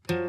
Welcome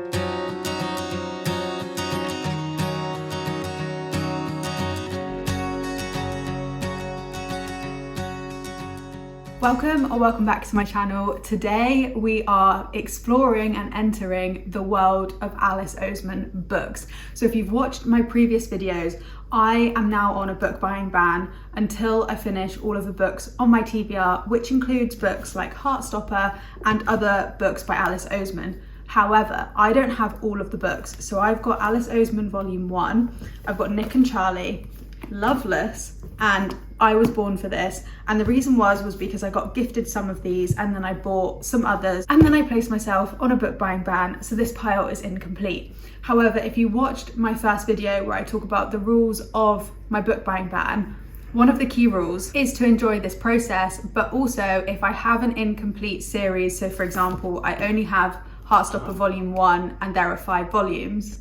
back to my channel. Today we are exploring and entering the world of Alice Oseman books. So if you've watched my previous videos, I am now on a book buying ban until I finish all of the books on my TBR, which includes books like Heartstopper and other books by Alice Oseman. However, I don't have all of the books. So I've got Alice Oseman Volume 1, I've got Nick and Charlie, Loveless, and I Was Born for This. And the reason was because I got gifted some of these and then I bought some others and then I placed myself on a book buying ban, so this pile is incomplete. However, if you watched my first video where I talk about the rules of my book buying ban, one of the key rules is to enjoy this process, but also if I have an incomplete series, so for example, I only have Heartstopper Volume 1 and there are 5 volumes,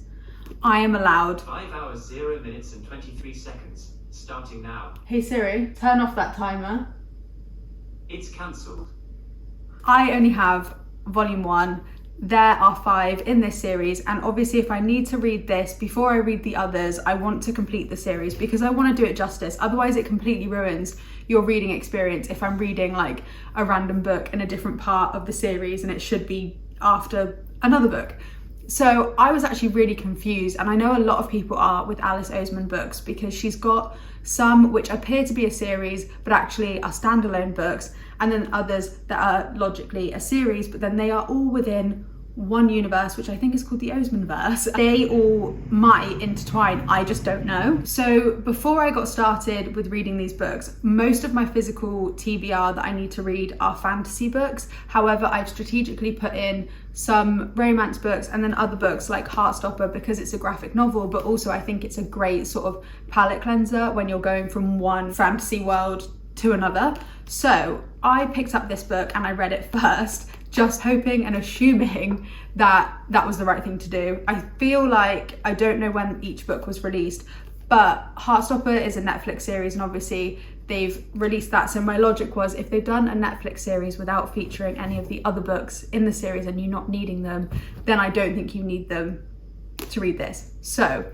I am allowed 5 hours, 0 minutes and 23 seconds. Starting now. Hey Siri, turn off that timer. It's cancelled. I only have Volume 1. There are 5 in this series, and obviously if I need to read this before I read the others, I want to complete the series because I want to do it justice. Otherwise it completely ruins your reading experience if I'm reading like a random book in a different part of the series and it should be after another book. So I was actually really confused, and I know a lot of people are with Alice Oseman books because she's got some which appear to be a series but actually are standalone books, and then others that are logically a series but then they are all within one universe, which I think is called the Osemanverse. They all might intertwine, I just don't know. So before I got started with reading these books, most of my physical TBR that I need to read are fantasy books. However, I've strategically put in some romance books and then other books like Heartstopper because it's a graphic novel, but also I think it's a great sort of palette cleanser when you're going from one fantasy world to another. So I picked up this book and I read it first, just hoping and assuming that that was the right thing to do. I feel like, I don't know when each book was released, but Heartstopper is a Netflix series and obviously they've released that. So my logic was if they've done a Netflix series without featuring any of the other books in the series and you're not needing them, then I don't think you need them to read this. So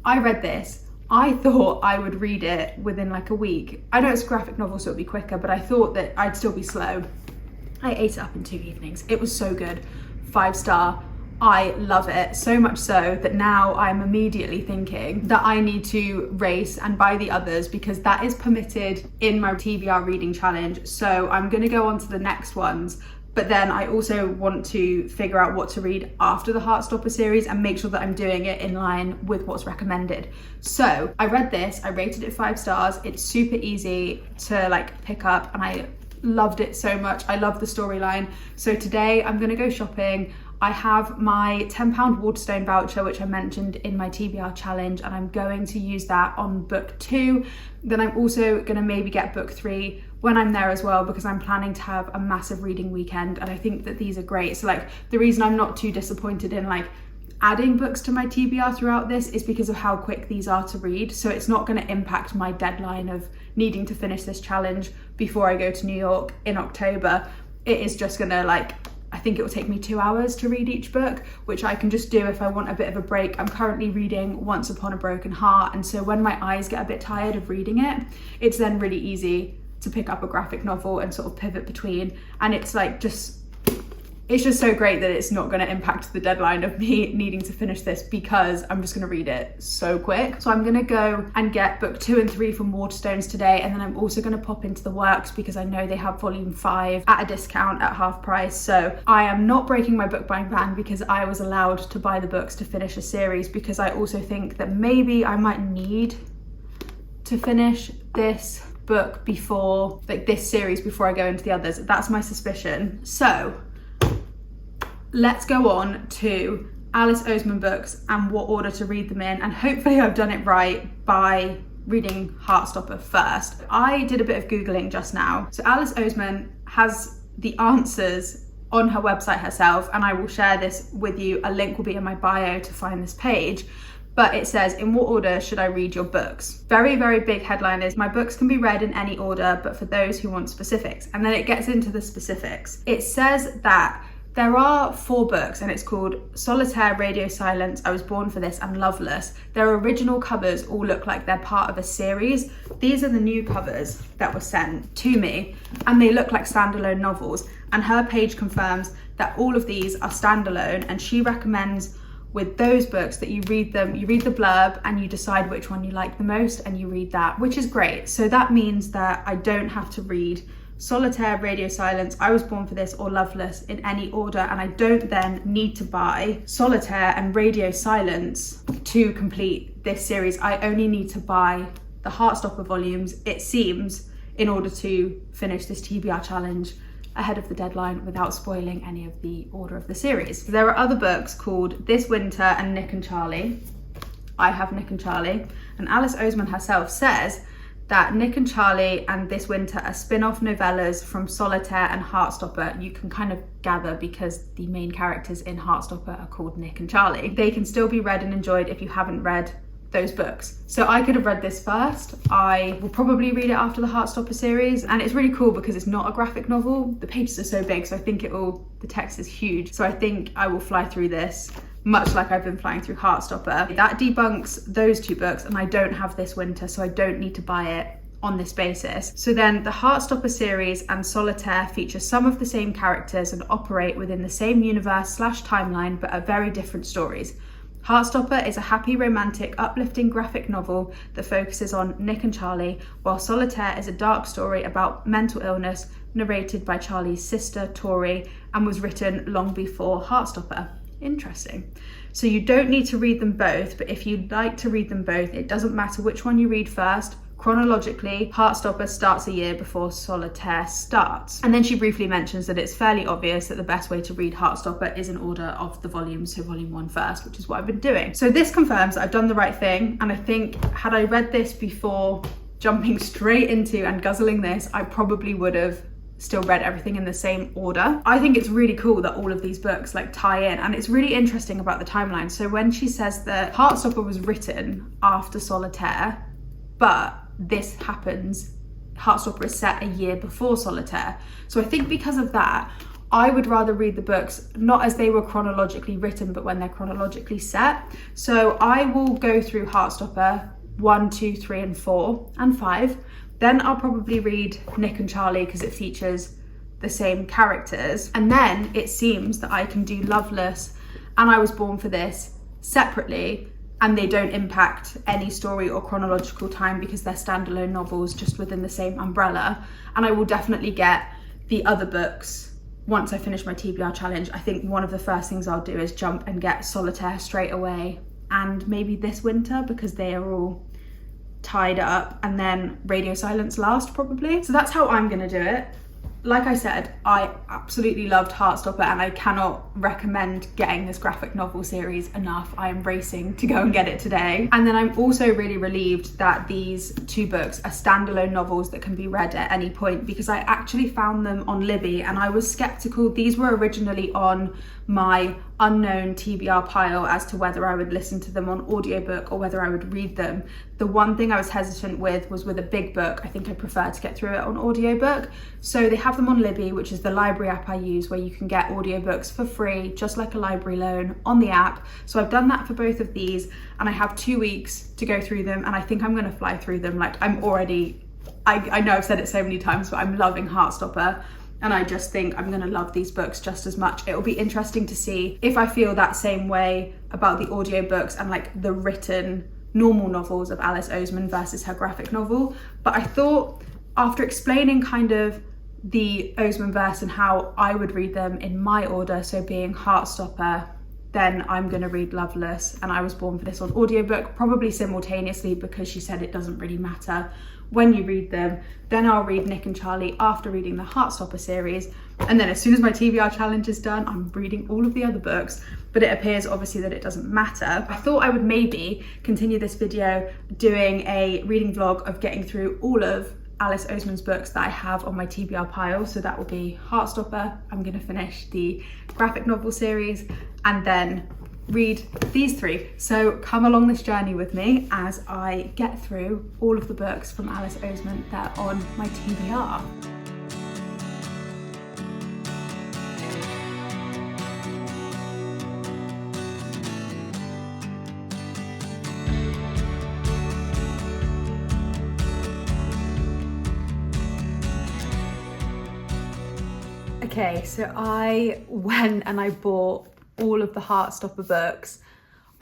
I read this. I thought I would read it within like a week. I know it's a graphic novel so it'll be quicker, but I thought that I'd still be slow. I ate it up in 2 evenings. It was so good. 5-star. I love it so much so that now I'm immediately thinking that I need to race and buy the others because that is permitted in my TBR reading challenge. So I'm going to go on to the next ones, but then I also want to figure out what to read after the Heartstopper series and make sure that I'm doing it in line with what's recommended. So I read this, I rated it 5 stars. It's super easy to like pick up and I loved it so much. I love the storyline. So today I'm gonna go shopping. I have my £10 Waterstone voucher, which I mentioned in my TBR challenge, and I'm going to use that on book 2. Then I'm also gonna maybe get book 3 when I'm there as well, because I'm planning to have a massive reading weekend and I think that these are great. So like the reason I'm not too disappointed in like adding books to my TBR throughout this is because of how quick these are to read. So it's not going to impact my deadline of needing to finish this challenge before I go to New York in October. It is just going to like, I think it will take me 2 hours to read each book, which I can just do if I want a bit of a break. I'm currently reading Once Upon a Broken Heart, and so when my eyes get a bit tired of reading it, it's then really easy to pick up a graphic novel and sort of pivot between, and it's like it's just so great that it's not going to impact the deadline of me needing to finish this because I'm just going to read it so quick. So I'm going to go and get book 2 and 3 from Waterstones today, and then I'm also going to pop into the Works because I know they have volume 5 at a discount at half price. So I am not breaking my book buying ban because I was allowed to buy the books to finish a series, because I also think that maybe I might need to finish this book before, like this series, before I go into the others. That's my suspicion. So let's go on to Alice Oseman books and what order to read them in, and hopefully I've done it right by reading Heartstopper first. I did a bit of Googling just now. So Alice Oseman has the answers on her website herself, and I will share this with you. A link will be in my bio to find this page. But it says, in what order should I read your books? Very, very big headline is, my books can be read in any order, but for those who want specifics. And then it gets into the specifics. It says that There are 4 books and it's called Solitaire, Radio Silence, I Was Born for This and Loveless. Their original covers all look like they're part of a series. These are the new covers that were sent to me and they look like standalone novels, and her page confirms that all of these are standalone, and she recommends with those books that you read them, you read the blurb and you decide which one you like the most and you read that, which is great. So that means that I don't have to read Solitaire, Radio Silence, I Was Born for This or Loveless in any order, and I don't then need to buy Solitaire and Radio Silence to complete this series. I only need to buy the Heartstopper volumes, it seems, in order to finish this TBR challenge ahead of the deadline without spoiling any of the order of the series. There are other books called This Winter and Nick and Charlie. I have Nick and Charlie, and Alice Oseman herself says that Nick and Charlie and This Winter are spin-off novellas from Solitaire and Heartstopper. You can kind of gather because the main characters in Heartstopper are called Nick and Charlie. They can still be read and enjoyed if you haven't read those books. So I could have read this first. I will probably read it after the Heartstopper series, and it's really cool because it's not a graphic novel. The pages are so big, so I think the text is huge. So I think I will fly through this much like I've been flying through Heartstopper. That debunks those 2 books, and I don't have This Winter, so I don't need to buy it on this basis. So then the Heartstopper series and Solitaire feature some of the same characters and operate within the same universe/timeline, but are very different stories. Heartstopper is a happy, romantic, uplifting graphic novel that focuses on Nick and Charlie, while Solitaire is a dark story about mental illness narrated by Charlie's sister, Tori, and was written long before Heartstopper. Interesting. So you don't need to read them both, but if you'd like to read them both, it doesn't matter which one you read first. Chronologically, Heartstopper starts a year before Solitaire starts. And then she briefly mentions that it's fairly obvious that the best way to read Heartstopper is in order of the volumes, so volume 1 first, which is what I've been doing. So this confirms that I've done the right thing, and I think had I read this before jumping straight into and guzzling this, I probably would have still read everything in the same order. I think it's really cool that all of these books like tie in, and it's really interesting about the timeline. So when she says that Heartstopper was written after Solitaire, but this happens, Heartstopper is set a year before Solitaire. So I think because of that, I would rather read the books not as they were chronologically written, but when they're chronologically set. So I will go through Heartstopper 1, 2, 3, and 4, and 5. Then I'll probably read Nick and Charlie because it features the same characters. And then it seems that I can do Loveless and I Was Born for This separately, and they don't impact any story or chronological time because they're standalone novels just within the same umbrella. And I will definitely get the other books once I finish my TBR challenge. I think one of the first things I'll do is jump and get Solitaire straight away, and maybe This Winter because they are all tied up, and then Radio Silence last probably. So that's how I'm gonna do it. Like I said, I absolutely loved Heartstopper and I cannot recommend getting this graphic novel series enough. I am racing to go and get it today. And then I'm also really relieved that these 2 books are standalone novels that can be read at any point, because I actually found them on Libby and I was skeptical. These were originally on my unknown TBR pile as to whether I would listen to them on audiobook or whether I would read them. The one thing I was hesitant with was with a big book. I think I prefer to get through it on audiobook. So they have them on Libby, which is the library app I use, where you can get audiobooks for free, just like a library loan on the app. So I've done that for both of these, and I have 2 weeks to go through them, and I think I'm gonna fly through them. Like I'm already, I know I've said it so many times, but I'm loving Heartstopper. And I just think I'm gonna love these books just as much. It'll be interesting to see if I feel that same way about the audiobooks and like the written normal novels of Alice Oseman versus her graphic novel. But I thought, after explaining kind of the Osemanverse and how I would read them in my order, so being Heartstopper, then I'm gonna read Loveless and I Was Born for This on audiobook, probably simultaneously, because she said it doesn't really matter when you read them. Then I'll read Nick and Charlie after reading the Heartstopper series, and then as soon as my TBR challenge is done, I'm reading all of the other books. But it appears obviously that it doesn't matter. I thought I would maybe continue this video doing a reading vlog of getting through all of Alice Oseman's books that I have on my TBR pile. So that will be Heartstopper, I'm gonna finish the graphic novel series, and then read these 3. So come along this journey with me as I get through all of the books from Alice Oseman that are on my TBR. Okay, so I went and I bought all of the Heartstopper books.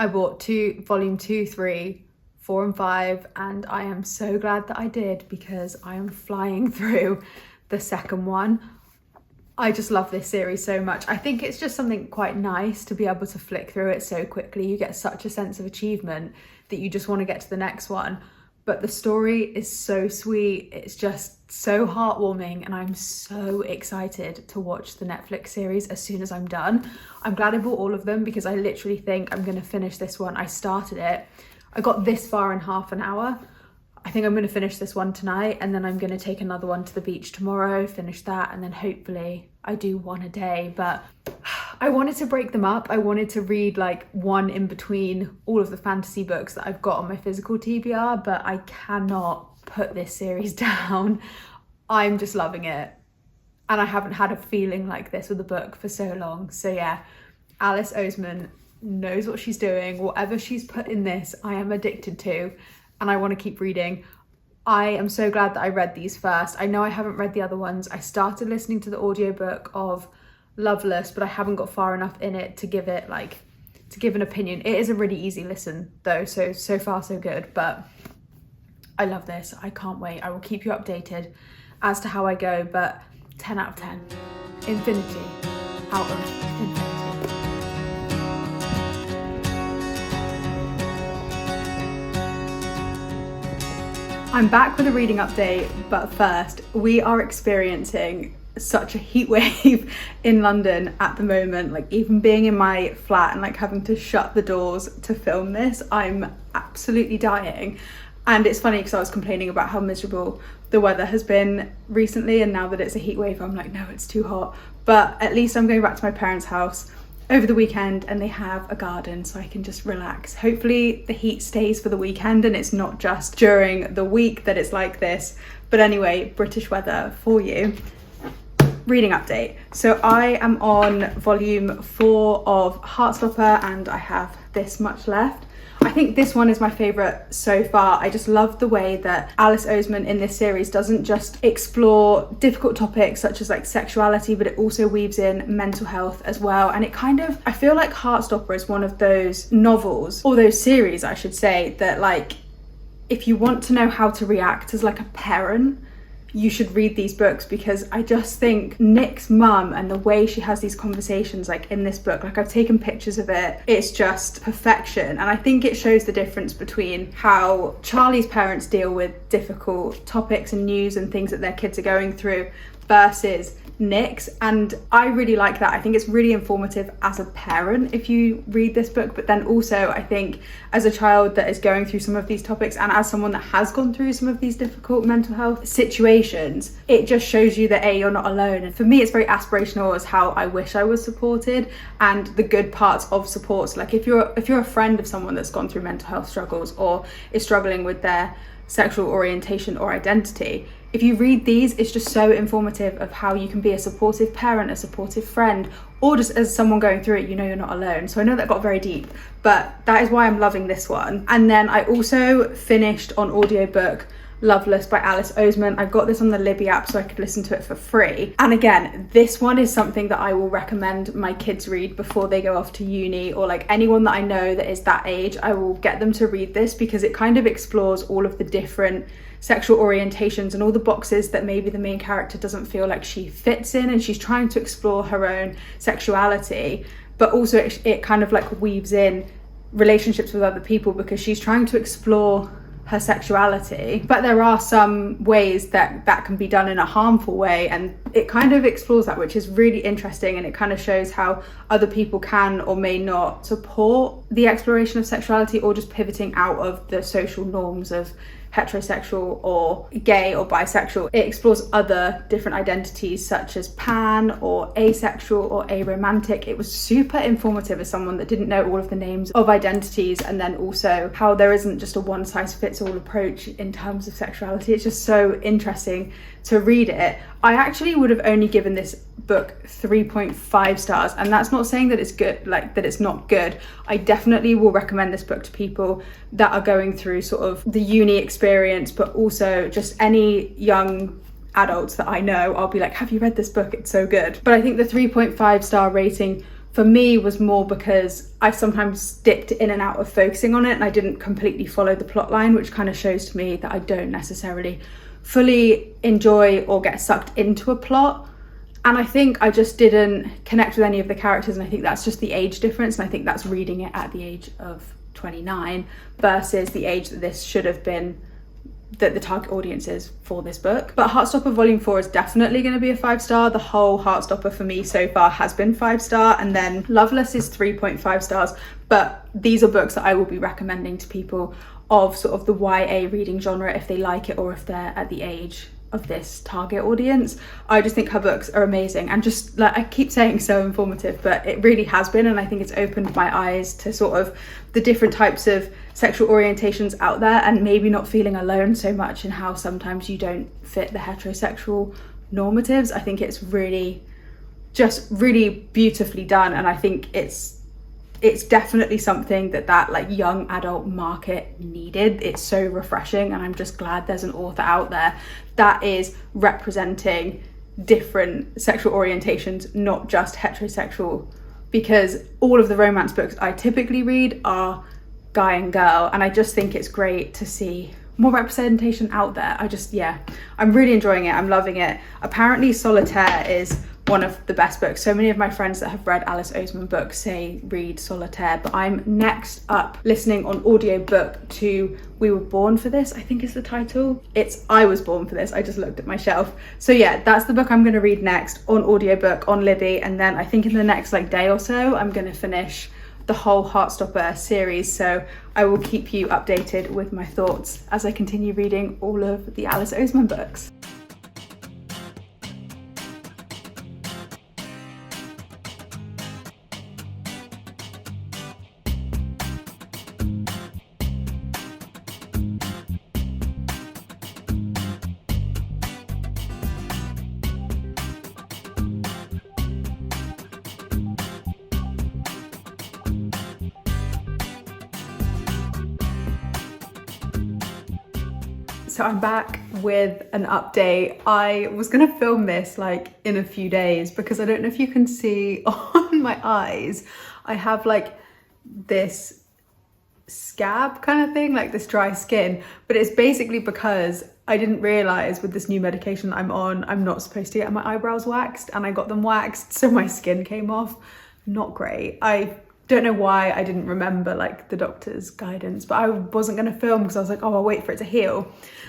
I bought volume 2, 3, 4 and 5, and I am so glad that I did because I am flying through the second one. I just love this series so much. I think it's just something quite nice to be able to flick through it so quickly. You get such a sense of achievement that you just want to get to the next one. But the story is so sweet. It's just so heartwarming, and I'm so excited to watch the Netflix series as soon as I'm done. I'm glad I bought all of them because I literally think I'm going to finish this one. I started it. I got this far in half an hour. I think I'm going to finish this one tonight, and then I'm going to take another one to the beach tomorrow, finish that, and then hopefully I do one a day. But I wanted to break them up. I wanted to read like one in between all of the fantasy books that I've got on my physical TBR, but I cannot put this series down. I'm just loving it. And I haven't had a feeling like this with a book for so long. So yeah, Alice Oseman knows what she's doing. Whatever she's put in this, I am addicted to. And I want to keep reading. I am so glad that I read these first. I know I haven't read the other ones. I started listening to the audiobook of Loveless, but I haven't got far enough in it to give it to give an opinion. It is a really easy listen though, so far so good, but I love this. I can't wait. I will keep you updated as to how I go, but 10 out of 10. Infinity out of infinity. I'm back with a reading update, but first, we are experiencing such a heat wave in London at the moment. Like, even being in my flat and like having to shut the doors to film this, I'm absolutely dying. And it's funny because I was complaining about how miserable the weather has been recently, and now that it's a heat wave, I'm like, no, it's too hot. But at least I'm going back to my parents' house over the weekend, and they have a garden, so I can just relax. Hopefully the heat stays for the weekend and it's not just during the week that it's like this. But anyway, British weather for you. Reading update. So I am on volume 4 of Heartstopper, and I have this much left. I think this one is my favourite so far. I just love the way that Alice Oseman in this series doesn't just explore difficult topics such as like sexuality, but it also weaves in mental health as well. And it kind of, I feel like Heartstopper is one of those novels, or those series I should say, that like, if you want to know how to react as like a parent, you should read these books, because I just think Nick's mum and the way she has these conversations like in this book, like I've taken pictures of it, it's just perfection. And I think it shows the difference between how Charlie's parents deal with difficult topics and news and things that their kids are going through versus Nick's, and I really like that. I think it's really informative as a parent if you read this book, but then also I think as a child that is going through some of these topics, and as someone that has gone through some of these difficult mental health situations, it just shows you that you're not alone. And for me, it's very aspirational as how I wish I was supported, and the good parts of support. So like if you're a friend of someone that's gone through mental health struggles or is struggling with their sexual orientation or identity, if you read these, it's just so informative of how you can be a supportive parent, a supportive friend, or just as someone going through it, you know you're not alone. So I know that got very deep, but that is why I'm loving this one. And then I also finished on audiobook Loveless by Alice Oseman. I got this on the Libby app so I could listen to it for free. And again, this one is something that I will recommend my kids read before they go off to uni, or like anyone that I know that is that age, I will get them to read this, because it kind of explores all of the different sexual orientations and all the boxes that maybe the main character doesn't feel like she fits in, and she's trying to explore her own sexuality, but also it kind of like weaves in relationships with other people because she's trying to explore her sexuality, but there are some ways that can be done in a harmful way, and it kind of explores that, which is really interesting. And it kind of shows how other people can or may not support the exploration of sexuality, or just pivoting out of the social norms of heterosexual or gay or bisexual. It explores other different identities such as pan or asexual or aromantic. It was super informative as someone that didn't know all of the names of identities, and then also how there isn't just a one size fits all approach in terms of sexuality. It's just so interesting to read it. I actually would have only given this book 3.5 stars, and that's not saying that it's good, like that it's not good. I definitely will recommend this book to people that are going through sort of the uni experience, but also just any young adults that I know, I'll be like, have you read this book? It's so good. But I think the 3.5 star rating for me was more because I sometimes dipped in and out of focusing on it and I didn't completely follow the plot line, which kind of shows to me that I don't necessarily fully enjoy or get sucked into a plot. And I think I just didn't connect with any of the characters, and I think that's just the age difference, and I think that's reading it at the age of 29 versus the age that this should have been, that the target audience is for this book. But Heartstopper Volume 4 is definitely going to be a 5 star. The whole Heartstopper for me so far has been 5 star, and then Loveless is 3.5 stars. But these are books that I will be recommending to people of sort of the YA reading genre if they like it or if they're at the age of this target audience. I just think her books are amazing, and just like I keep saying, so informative, but it really has been, and I think it's opened my eyes to sort of the different types of sexual orientations out there, and maybe not feeling alone so much in how sometimes you don't fit the heterosexual normatives. I think it's really beautifully done, and I think it's definitely something that like young adult market needed. It's so refreshing, and I'm just glad there's an author out there that is representing different sexual orientations, not just heterosexual, because all of the romance books I typically read are guy and girl, and I just think it's great to see more representation out there. I'm really enjoying it. I'm loving it. Apparently Solitaire is one of the best books. So many of my friends that have read Alice Oseman books say read Solitaire, but I'm next up listening on audiobook to We Were Born for This, I think is the title. It's I Was Born for This. I just looked at my shelf. So yeah, that's the book I'm going to read next on audiobook on Libby, and then I think in the next like day or so I'm going to finish the whole Heartstopper series, so I will keep you updated with my thoughts as I continue reading all of the Alice Oseman books. So I'm back with an update. I was gonna film this like in a few days because I don't know if you can see on my eyes, I have like this scab kind of thing, like this dry skin, but it's basically because I didn't realize with this new medication that I'm on, I'm not supposed to get my eyebrows waxed, and I got them waxed, so my skin came off. Not great. I don't know why I didn't remember like the doctor's guidance, but I wasn't going to film because I was like, oh, I'll wait for it to heal.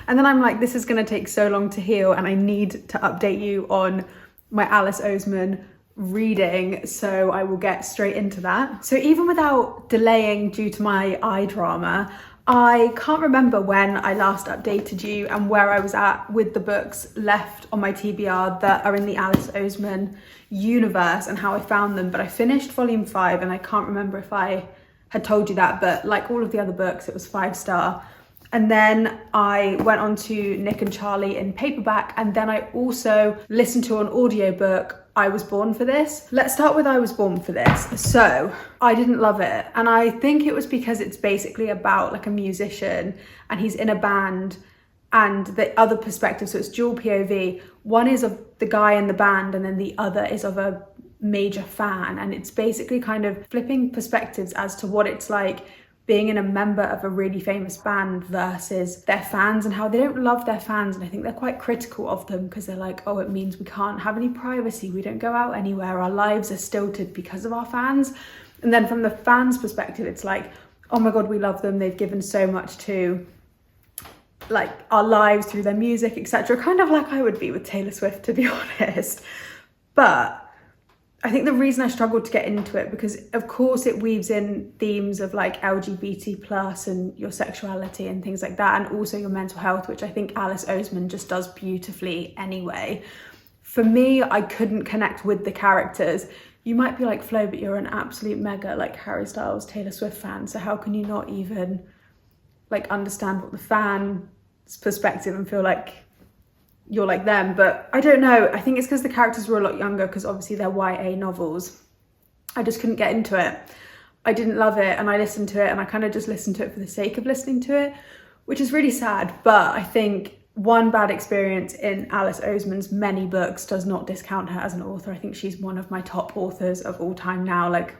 And then I'm like, this is going to take so long to heal, and I need to update you on my Alice Oseman reading, so I will get straight into that. So even without delaying due to my eye drama, I can't remember when I last updated you and where I was at with the books left on my TBR that are in the Alice Oseman universe and how I found them, but I finished volume 5 and I can't remember if I had told you that, but like all of the other books, it was 5 star. And then I went on to Nick and Charlie in paperback, and then I also listened to an audiobook, I Was Born for This. Let's start with I Was Born for This. So I didn't love it, and I think it was because it's basically about like a musician and he's in a band, and the other perspective, so it's dual POV. One is of the guy in the band and then the other is of a major fan, and it's basically kind of flipping perspectives as to what it's like being in a member of a really famous band versus their fans, and how they don't love their fans, and I think they're quite critical of them because they're like, oh, it means we can't have any privacy, we don't go out anywhere, our lives are stilted because of our fans. And then from the fans' perspective, it's like, oh my god, we love them, they've given so much to like our lives through their music, etc. Kind of like I would be with Taylor Swift, to be honest. But I think the reason I struggled to get into it, because of course it weaves in themes of like LGBT plus and your sexuality and things like that, and also your mental health, which I think Alice Oseman just does beautifully anyway. For me, I couldn't connect with the characters. You might be like, Flo, but you're an absolute mega like Harry Styles, Taylor Swift fan, so how can you not even like understand what the fan's perspective and feel like you're like them? But I don't know, I think it's because the characters were a lot younger, because obviously they're YA novels. I just couldn't get into it. I didn't love it, and I listened to it and I kind of just listened to it for the sake of listening to it, which is really sad. But I think one bad experience in Alice Oseman's many books does not discount her as an author. I think she's one of my top authors of all time now. Like,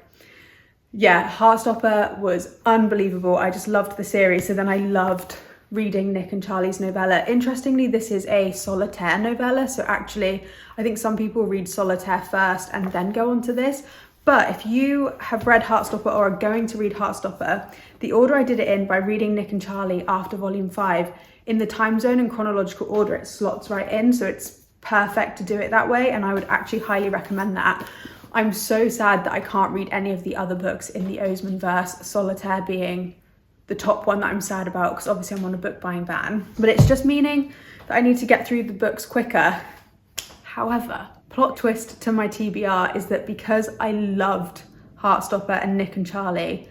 yeah, Heartstopper was unbelievable. I just loved the series. So then I loved reading Nick and Charlie's novella. Interestingly, this is a solitaire novella. So actually, I think some people read solitaire first and then go on to this. But if you have read Heartstopper or are going to read Heartstopper, the order I did it in by reading Nick and Charlie after volume 5, in the time zone and chronological order, it slots right in. So it's perfect to do it that way. And I would actually highly recommend that. I'm so sad that I can't read any of the other books in the Osemanverse, Solitaire being the top one that I'm sad about, because obviously I'm on a book buying ban. But it's just meaning that I need to get through the books quicker. However, plot twist to my TBR is that because I loved Heartstopper and Nick and Charlie,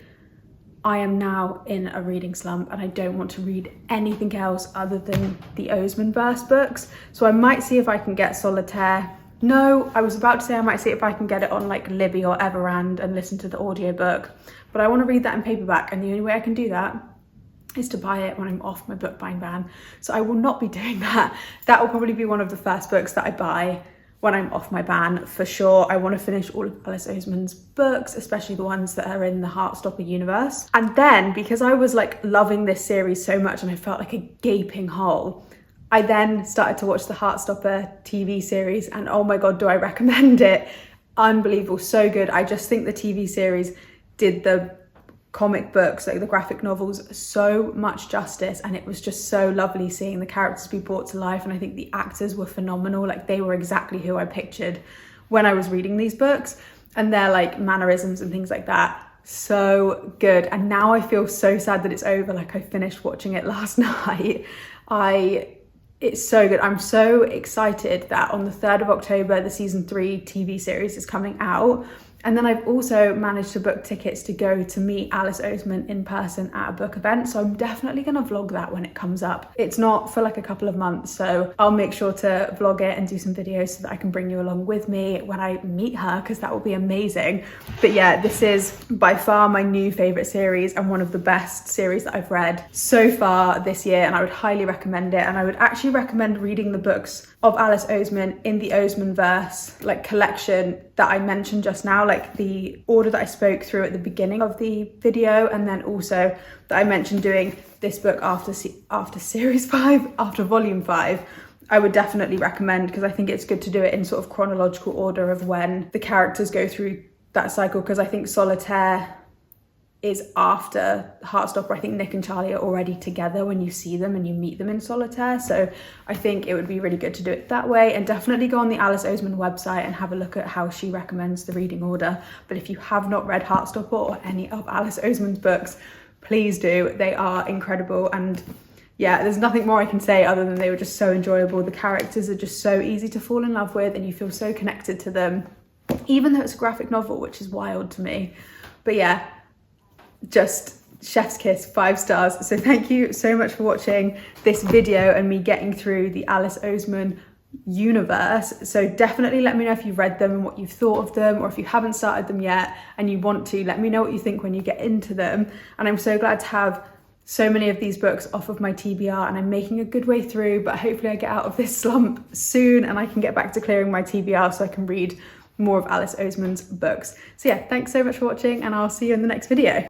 I am now in a reading slump and I don't want to read anything else other than the Osemanverse books. So I might see if I can get Solitaire. No, I was about to say I might see if I can get it on like Libby or Everand and listen to the audiobook, but I want to read that in paperback, and the only way I can do that is to buy it when I'm off my book buying ban. So I will not be doing that. That will probably be one of the first books that I buy when I'm off my ban for sure. I want to finish all of Alice Oseman's books, especially the ones that are in the Heartstopper universe. And then because I was like loving this series so much and I felt like a gaping hole, I then started to watch the Heartstopper TV series, and oh my God, do I recommend it. Unbelievable, so good. I just think the TV series did the comic books, like the graphic novels, so much justice, and it was just so lovely seeing the characters be brought to life. And I think the actors were phenomenal. Like, they were exactly who I pictured when I was reading these books, and their like mannerisms and things like that, so good. And now I feel so sad that it's over. Like, I finished watching it last night. It's so good. I'm so excited that on the 3rd of October, the season 3 TV series is coming out. And then I've also managed to book tickets to go to meet Alice Oseman in person at a book event. So I'm definitely going to vlog that when it comes up. It's not for like a couple of months, so I'll make sure to vlog it and do some videos so that I can bring you along with me when I meet her, because that will be amazing. But yeah, this is by far my new favorite series and one of the best series that I've read so far this year, and I would highly recommend it. And I would actually recommend reading the books of Alice Oseman in the Osemanverse like collection that I mentioned just now, like the order that I spoke through at the beginning of the video, and then also that I mentioned doing this book after series 5, after volume 5. I would definitely recommend, because I think it's good to do it in sort of chronological order of when the characters go through that cycle, because I think Solitaire is after Heartstopper. I think Nick and Charlie are already together when you see them and you meet them in Solitaire. So I think it would be really good to do it that way, and definitely go on the Alice Oseman website and have a look at how she recommends the reading order. But if you have not read Heartstopper or any of Alice Oseman's books, please do. They are incredible. And yeah, there's nothing more I can say other than they were just so enjoyable. The characters are just so easy to fall in love with and you feel so connected to them, even though it's a graphic novel, which is wild to me. But yeah, just chef's kiss, 5 stars. So thank you so much for watching this video and me getting through the Alice Oseman universe. So definitely let me know if you've read them and what you've thought of them, or if you haven't started them yet and you want to, let me know what you think when you get into them. And I'm so glad to have so many of these books off of my TBR, and I'm making a good way through, but hopefully I get out of this slump soon and I can get back to clearing my TBR so I can read more of Alice Oseman's books. So yeah, thanks so much for watching, and I'll see you in the next video.